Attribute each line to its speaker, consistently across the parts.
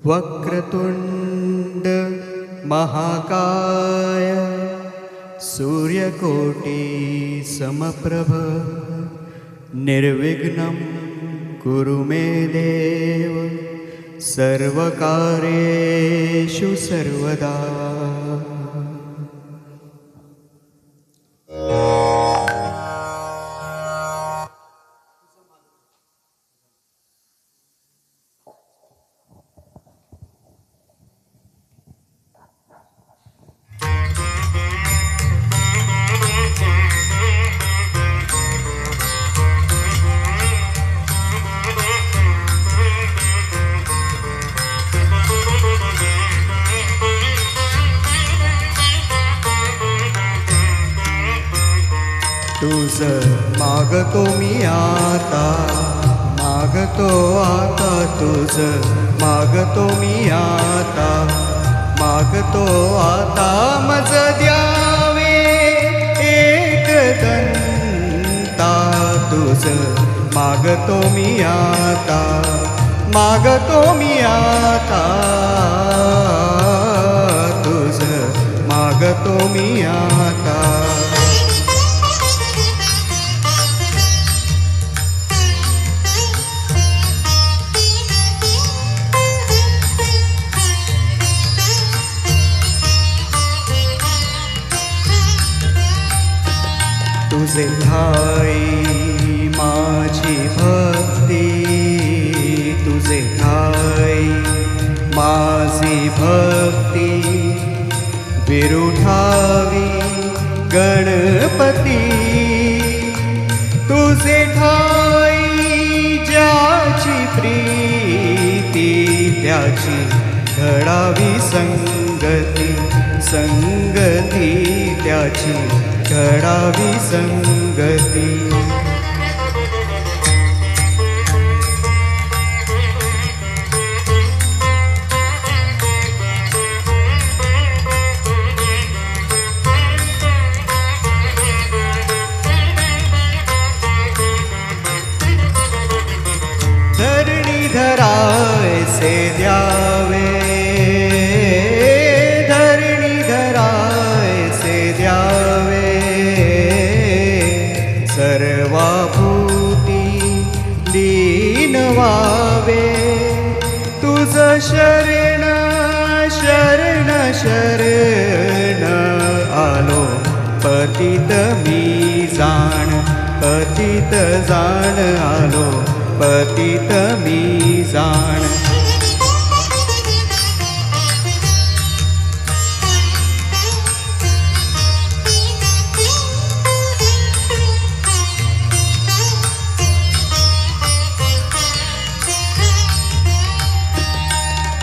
Speaker 1: वक्रतुंड महाकाय सूर्यकोटि समप्रभ निर्विघ्नं कुरु मे देव सर्वकार्येषु सर्वदा। तुझ मागतो मी आता, मागतो आता तुझ मागतो मी आता, मागतो आता मज द्यावे एक दंता। तुझ मागतो मी आता, मागतो मी आता, तुझ मागतो मी आता। तुझे ठाई माझी भक्ती, तुझे ठाई माझी भक्ती, विरुठावी गणपती। तुझे ठाई ज्याची प्रीती, त्याची घडावी संगती, संगती त्याची घडावी संगती। धरणीधरायसे द्यावे, धरणीधरायसे द्यावे, सर्वाभूती लीन व्हावे। तुझ शरण शरण शरण आलो, पतित मी जाण, पतित जाण आलो, पतित मी जाण।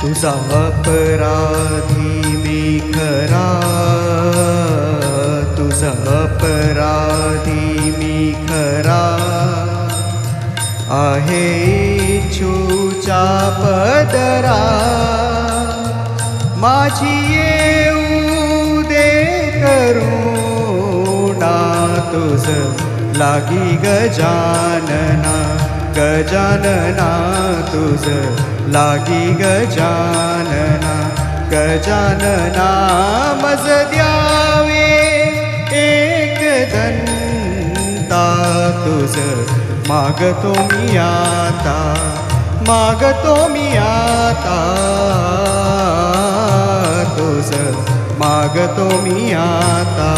Speaker 1: तुझा अपराधी मी खरा, तुझा अपराधी मी खरा, आहे इच्छूच्या पदरा। माझी येऊ दे करुणा, तुझ लागी गजानना, गजानना तुझ लागी गजानना, गजानना मज द्यावे एक दंता। तुझ मागतो मी आता, मागतो मी आता, तुझ मागतो मी आता।